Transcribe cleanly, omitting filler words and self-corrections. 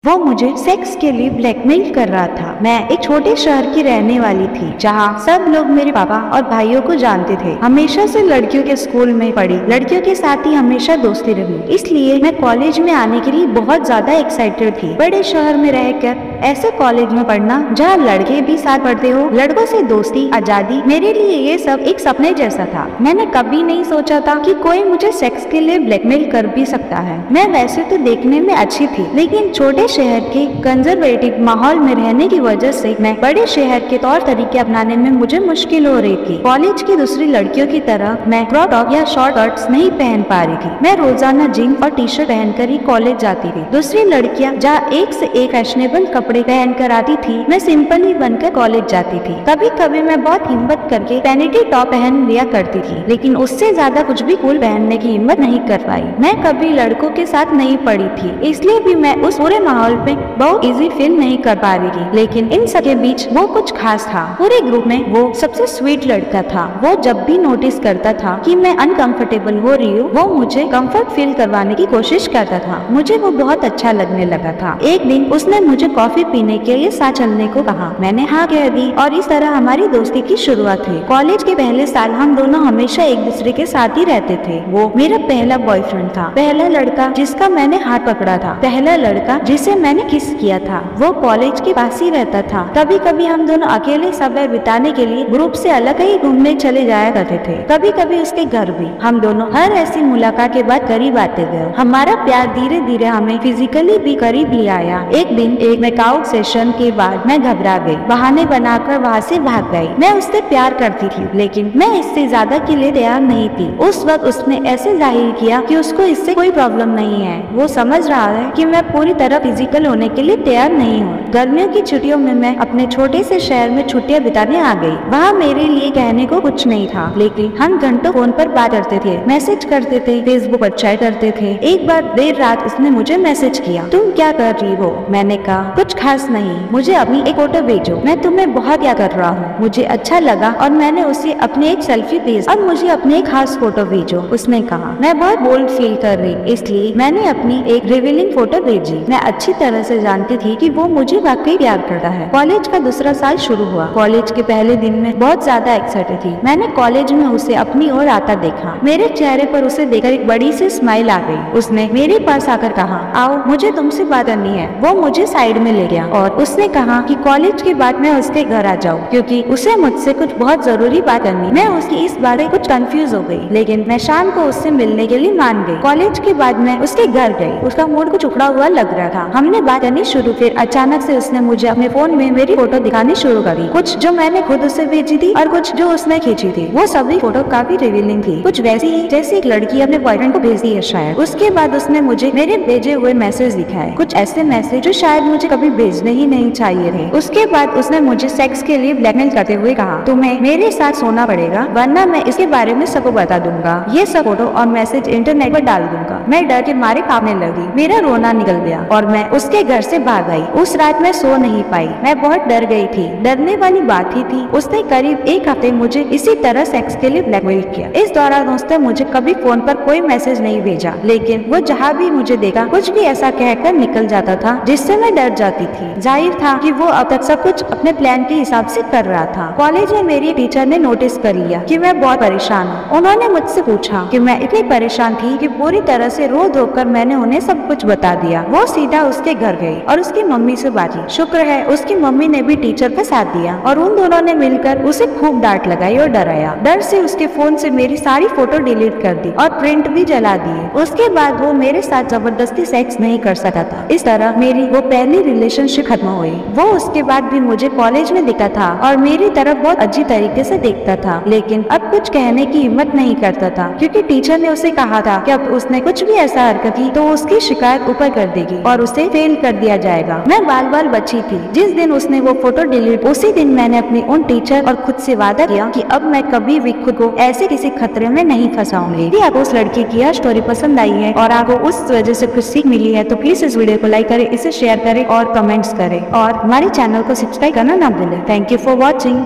वो मुझे सेक्स के लिए ब्लैकमेल कर रहा था। मैं एक छोटे शहर की रहने वाली थी, जहाँ सब लोग मेरे पापा और भाइयों को जानते थे। हमेशा से लड़कियों के स्कूल में पढ़ी, लड़कियों के साथ ही हमेशा दोस्ती रही, इसलिए मैं कॉलेज में आने के लिए बहुत ज्यादा एक्साइटेड थी। बड़े शहर में रहकर ऐसे कॉलेज में पढ़ना जहाँ लड़के भी साथ पढ़ते हो, लड़कों से दोस्ती, आजादी, मेरे लिए ये सब एक सपने जैसा था। मैंने कभी नहीं सोचा था कि कोई मुझे सेक्स के लिए ब्लैकमेल कर भी सकता है। मैं वैसे तो देखने में अच्छी थी, लेकिन छोटे शहर के कंजर्वेटिव माहौल में रहने की वजह से मैं बड़े शहर के तौर तरीके अपनाने में मुझे मुश्किल हो रही थी। कॉलेज की दूसरी लड़कियों की तरह मैं क्रॉप टॉप या शॉर्ट शॉर्ट्स नहीं पहन पा रही थी। मैं रोजाना जीन्स और टी शर्ट पहनकर ही कॉलेज जाती थी। दूसरी लड़कियां जहाँ एक से एक फैशनेबल कपड़े पहनकर आती थी, मैं सिंपल ही बनकर कॉलेज जाती थी। कभी कभी मैं बहुत हिम्मत करके वैनिटी टॉप पहन लिया करती थी, लेकिन उससे ज्यादा कुछ भी कूल पहनने की हिम्मत नहीं कर पाई। मैं कभी लड़कों के साथ नहीं पढ़ी थी, इसलिए भी मैं उस पूरे माहौल में बहुत इजी फील नहीं कर पा रही थी। लेकिन इन सबके बीच वो कुछ खास था। पूरे ग्रुप में वो सबसे स्वीट लड़का था। वो जब भी नोटिस करता था कि मैं अनकंफर्टेबल हो रही हूँ, वो मुझे कंफर्ट फील करवाने की कोशिश करता था। मुझे वो बहुत अच्छा लगने लगा था। एक दिन उसने मुझे कॉफी पीने के लिए साथ चलने को कहा। मैंने हाँ कह दी और इस तरह हमारी दोस्ती की शुरुआत हुई। कॉलेज के पहले साल हम दोनों हमेशा एक दूसरे के साथ ही रहते थे। वो मेरा पहला बॉयफ्रेंड था, पहला लड़का जिसका मैंने हाथ पकड़ा था, पहला लड़का जिसे मैंने किस किया था। वो कॉलेज के पास ही रहता था। कभी कभी हम दोनों अकेले समय बिताने के लिए ग्रुप से अलग ही घूमने चले जाया करते थे, कभी कभी उसके घर भी। हम दोनों हर ऐसी मुलाकात के बाद करीब आते गए। हमारा प्यार धीरे धीरे हमें फिजिकली भी करीब ले आया। एक दिन एक मेकआउट सेशन के बाद मैं घबरा गई, बहाने बनाकर वहाँ से भाग गई। मैं उससे प्यार करती थी, लेकिन मैं इससे ज्यादा के लिए तैयार नहीं थी। उस वक्त उसने ऐसे जाहिर किया कि उसको इससे कोई प्रॉब्लम नहीं है। वो समझ रहा है कि मैं पूरी तरह फिजिकल होने के लिए तैयार नहीं हूँ। गर्मियों की छुट्टियों में मैं अपने छोटे से शहर में छुट्टियां बिताने आ गई। वहाँ मेरे लिए कहने को कुछ नहीं था, लेकिन हम घंटों फोन पर बात करते थे, मैसेज करते थे, फेसबुक पर चैट करते थे। एक बार देर रात उसने मुझे मैसेज किया, तुम क्या कर रही हो? मैंने कहा कुछ खास नहीं, मुझे अपनी एक फोटो भेजो, मैं तुम्हें बहुत याद कर रहा हूँ। मुझे अच्छा लगा और मैंने उसे अपनी एक सेल्फी भेज, अब मुझे अपनी एक खास फोटो भेजो। उसने कहा मैं बहुत बोल्ड फील कर रही, इसलिए मैंने अपनी एक रिवीलिंग फोटो भेजी। मैं अच्छी तरह से जानती थी कि वो मुझे वाकई प्यार करता है। कॉलेज का दूसरा साल शुरू हुआ। कॉलेज के पहले दिन में बहुत ज्यादा एक्साइटेड थी। मैंने कॉलेज में उसे अपनी ओर आता देखा। मेरे चेहरे पर उसे देखकर एक बड़ी सी स्माइल आ गई। उसने मेरे पास आकर कहा, आओ मुझे तुमसे बात करनी है। वो मुझे साइड में ले गया और उसने कहा कि कॉलेज के बाद मैं उसके घर आ जाऊँ, क्योंकि उसे मुझसे कुछ बहुत जरूरी बात करनी। मैं उसकी इस बात से कुछ कंफ्यूज हो गई, लेकिन मैं शाम को उससे मिलने के लिए मान गई। कॉलेज के बाद मैं उसके घर गई। उसका मूड कुछ उखड़ा हुआ लग रहा था। हमने बात करनी शुरू, फिर अचानक से उसने मुझे अपने फोन में मेरी फोटो दिखानी शुरू करी, कुछ जो मैंने खुद उसे भेजी थी और कुछ जो उसने खींची थी। वो सभी फोटो काफी रिवीलिंग थी, कुछ वैसी ही जैसी एक लड़की अपने बॉयफ्रेंड को भेजती है शायद। उसके बाद उसने मुझे मेरे भेजे हुए मैसेज दिखाए, कुछ ऐसे मैसेज जो शायद मुझे कभी भेजने ही नहीं चाहिए थे। उसके बाद उसने मुझे सेक्स के लिए ब्लैकमेल करते हुए कहा, तुम्हें मेरे साथ सोना पड़ेगा, वरना मैं इसके बारे में सबको बता दूंगा। ये सब फोटो और मैसेज इंटरनेट पर डाल दूंगा। मैं डर के मारे कांपने लगी, मेरा रोना निकल गया और मैं उसके घर से भाग गई। उस रात मैं सो नहीं पाई, मैं बहुत डर गई थी। डरने वाली बात ही थी, उसने करीब एक हफ्ते मुझे इसी तरह सेक्स के लिए ब्लैकमेल किया। इस दौरान उसने मुझे कभी फोन पर कोई मैसेज नहीं भेजा, लेकिन वो जहाँ भी मुझे देखा कुछ भी ऐसा कहकर निकल जाता था जिससे मैं डर जाती थी। जाहिर था कि वो अब तक सब कुछ अपने प्लान के हिसाब से कर रहा था। कॉलेज में मेरी टीचर ने नोटिस कर लिया कि मैं बहुत परेशान हूँ। उन्होंने मुझसे पूछा कि मैं इतनी परेशान थी कि पूरी तरह से रो धो कर मैंने उन्हें सब कुछ बता दिया। वो सीधा उसके घर गई और उसकी मम्मी से बात की। शुक्र है उसकी मम्मी ने भी टीचर का साथ दिया और उन दोनों ने मिलकर उसे खूब डांट लगाई और डराया। डर से उसके फोन से मेरी सारी फोटो डिलीट कर दी और प्रिंट भी जला दिए। उसके बाद वो मेरे साथ जबरदस्ती सेक्स नहीं कर सका था। इस तरह मेरी वो पहली रिलेशनशिप खत्म हुई। वो उसके बाद भी मुझे कॉलेज में दिखा था और मेरी तरफ बहुत अजीब तरीके से देखता था, लेकिन अब कुछ कहने की हिम्मत नहीं करता था, क्योंकि टीचर ने उसे कहा था कि अब उसने कुछ भी ऐसा हरकत की तो उसकी शिकायत ऊपर कर देगी और उसे फेल कर दिया जाएगा। मैं बाल बाल बची थी। जिस दिन उसने वो फोटो डिलीट, उसी दिन मैंने अपनी उन टीचर और खुद से वादा किया कि अब मैं कभी भी खुद को ऐसे किसी खतरे में नहीं फंसाऊंगी। यदि आपको उस लड़की की यह स्टोरी पसंद आई है और आपको उस वजह से कुछ सीख मिली है, तो प्लीज इस वीडियो को लाइक करें, इसे शेयर करें और कमेंट्स करें और हमारे चैनल को सब्सक्राइब करना ना भूलें। Thank you for watching.